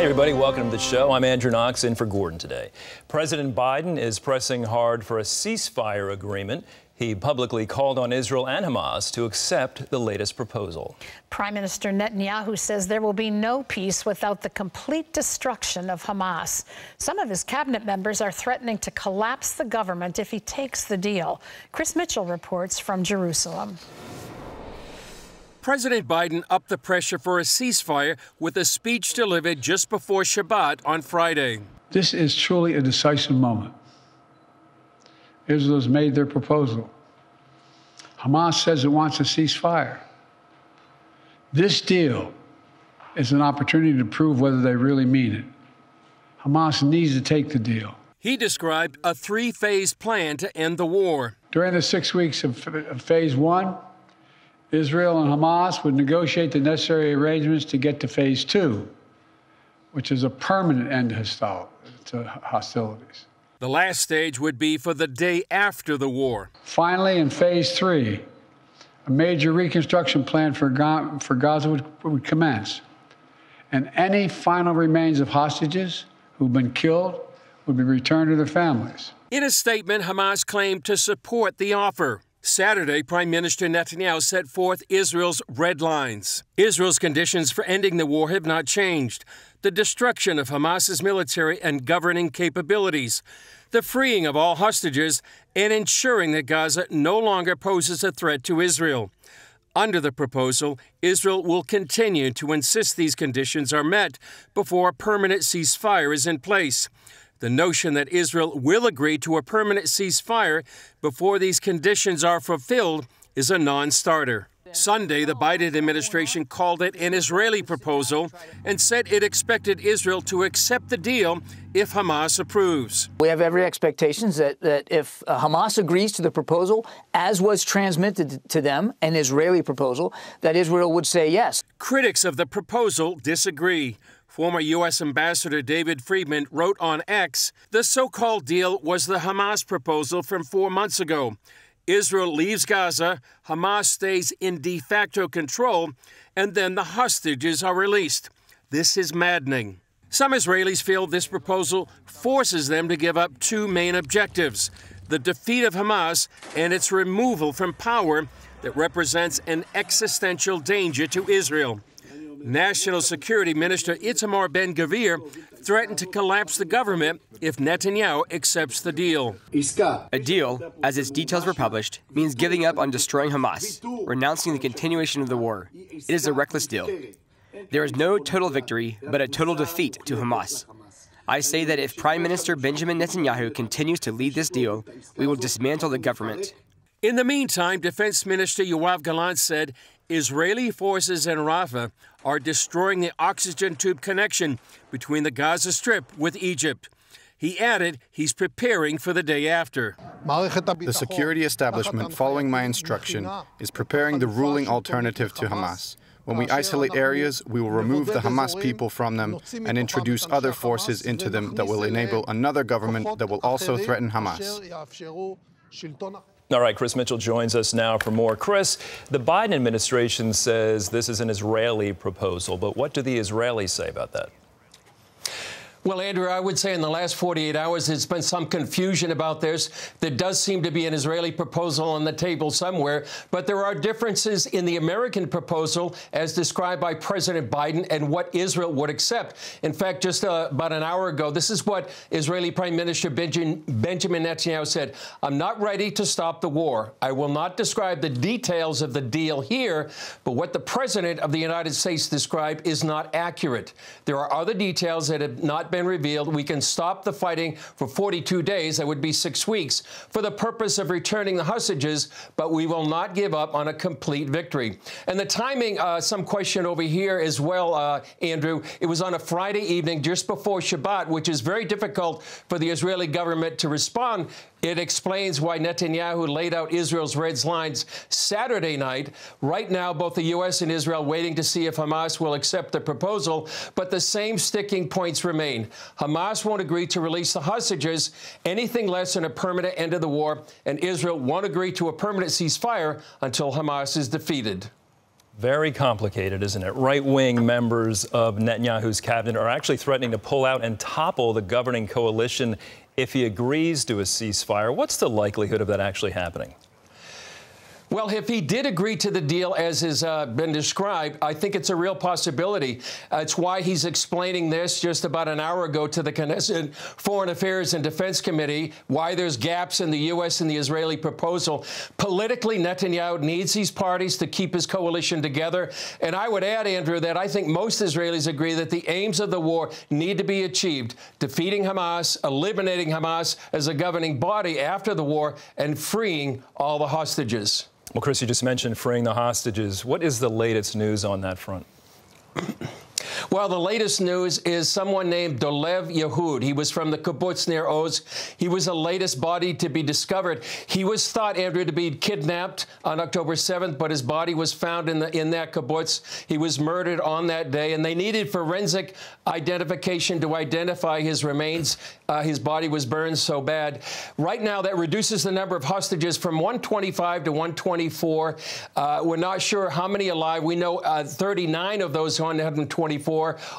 everybody, welcome to the show. I'm Andrew Knox in for Gordon today. President Biden is pressing hard for a ceasefire agreement. He publicly called on Israel and Hamas to accept the latest proposal. Prime Minister Netanyahu says there will be no peace without the complete destruction of Hamas. Some of his cabinet members are threatening to collapse the government if he takes the deal. Chris Mitchell reports from Jerusalem. President Biden upped the pressure for a ceasefire with a speech delivered just before Shabbat on Friday. This is truly a decisive moment. Israel has made their proposal. Hamas says it wants a ceasefire. This deal is an opportunity to prove whether they really mean it. Hamas needs to take the deal. He described a three-phase plan to end the war. During the 6 weeks of phase one, Israel and Hamas would negotiate the necessary arrangements to get to phase two, which is a permanent end to hostilities. The last stage would be for the day after the war. Finally, in phase three, a major reconstruction plan for Gaza would commence, and any final remains of hostages who've been killed would be returned to their families. In a statement, Hamas claimed to support the offer. Saturday, Prime Minister Netanyahu set forth Israel's red lines. Israel's conditions for ending the war have not changed. The destruction of Hamas's military and governing capabilities, the freeing of all hostages, and ensuring that Gaza no longer poses a threat to Israel. Under the proposal, Israel will continue to insist these conditions are met before a permanent ceasefire is in place. The notion that Israel will agree to a permanent ceasefire before these conditions are fulfilled is a non-starter. Sunday, the Biden administration called it an Israeli proposal and said it expected Israel to accept the deal if Hamas approves. We have every expectation that if Hamas agrees to the proposal, as was transmitted to them, an Israeli proposal, that Israel would say yes. Critics of the proposal disagree. Former U.S. Ambassador David Friedman wrote on X, the so-called deal was the Hamas proposal from 4 months ago. Israel leaves Gaza, Hamas stays in de facto control, and then the hostages are released. This is maddening. Some Israelis feel this proposal forces them to give up two main objectives: the defeat of Hamas and its removal from power that represents an existential danger to Israel. National Security Minister Itamar Ben-Gvir threatened to collapse the government if Netanyahu accepts the deal. A deal, as its details were published, means giving up on destroying Hamas, renouncing the continuation of the war. It is a reckless deal. There is no total victory, but a total defeat to Hamas. I say that if Prime Minister Benjamin Netanyahu continues to lead this deal, we will dismantle the government. In the meantime, Defense Minister Gallant said Israeli forces in Rafah are destroying the oxygen tube connection between the Gaza Strip with Egypt. He added he's preparing for the day after. The security establishment, following my instruction, is preparing the ruling alternative to Hamas. When we isolate areas, we will remove the Hamas people from them and introduce other forces into them that will enable another government that will also threaten Hamas. All right, Chris Mitchell joins us now for more. Chris, the Biden administration says this is an Israeli proposal, but what do the Israelis say about that? Well, Andrew, I would say in the last 48 hours, there's been some confusion about this. There does seem to be an Israeli proposal on the table somewhere, but there are differences in the American proposal as described by President Biden and what Israel would accept. In fact, just about an hour ago, this is what Israeli Prime Minister Benjamin Netanyahu said. I'm not ready to stop the war. I will not describe the details of the deal here, but what the President of the United States described is not accurate. There are other details that have not been revealed. We can stop the fighting for 42 days, that would be 6 weeks, for the purpose of returning the hostages, but we will not give up on a complete victory. And the timing, some question over here as well, Andrew. It was on a Friday evening just before Shabbat, which is very difficult for the Israeli government to respond. It explains why Netanyahu laid out Israel's red lines Saturday night. Right now, both the U.S. and Israel waiting to see if Hamas will accept the proposal, but the same sticking points remain. Hamas won't agree to release the hostages, anything less than a permanent end of the war, and Israel won't agree to a permanent ceasefire until Hamas is defeated. Very complicated, isn't it? Right-wing members of Netanyahu's cabinet are actually threatening to pull out and topple the governing coalition if he agrees to a ceasefire. What's the likelihood of that actually happening? Well, if he did agree to the deal as has been described, I think it's a real possibility. It's why he's explaining this just about an hour ago to the Knesset Foreign Affairs and Defense Committee, why there's gaps in the U.S. and the Israeli proposal. Politically, Netanyahu needs these parties to keep his coalition together. And I would add, Andrew, that I think most Israelis agree that the aims of the war need to be achieved: defeating Hamas, eliminating Hamas as a governing body after the war, and freeing all the hostages. Well, Chris, you just mentioned freeing the hostages. What is the latest news on that front? Well, the latest news is someone named Dolev Yehud. He was from the kibbutz near Oz. He was the latest body to be discovered. He was thought, Andrew, to be kidnapped on October 7th, but his body was found in that kibbutz. He was murdered on that day, and they needed forensic identification to identify his remains. His body was burned so bad. Right now, that reduces the number of hostages from 125 to 124. We're not sure how many alive. We know 39 of those 124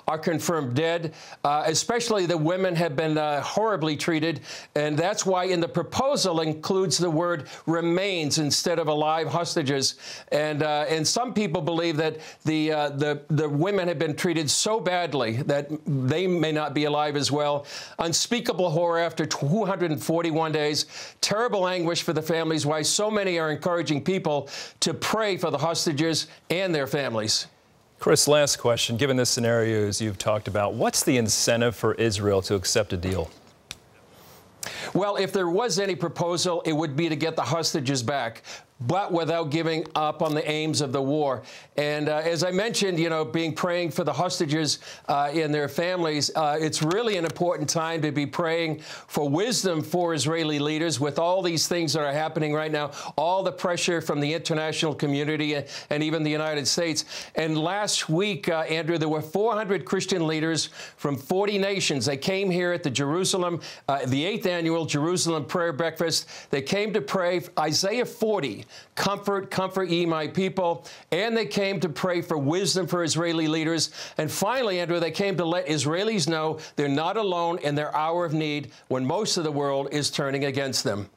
are confirmed dead. Especially the women have been horribly treated, and that's why in the proposal includes the word remains instead of alive hostages. And some people believe that the women have been treated so badly that they may not be alive as well. Unspeakable horror after 241 days. Terrible anguish for the families, why so many are encouraging people to pray for the hostages and their families. Chris, last question. Given the scenarios you've talked about, what's the incentive for Israel to accept a deal? Well, if there was any proposal, it would be to get the hostages back, but without giving up on the aims of the war. And as I mentioned, praying for the hostages and their families, it's really an important time to be praying for wisdom for Israeli leaders with all these things that are happening right now, all the pressure from the international community and even the United States. And last week, Andrew, there were 400 Christian leaders from 40 nations. They came here at the Jerusalem, the 8th annual Jerusalem Prayer Breakfast. They came to pray Isaiah 40. Comfort, comfort ye my people. And they came to pray for wisdom for Israeli leaders. And finally, Andrew, they came to let Israelis know they're not alone in their hour of need when most of the world is turning against them.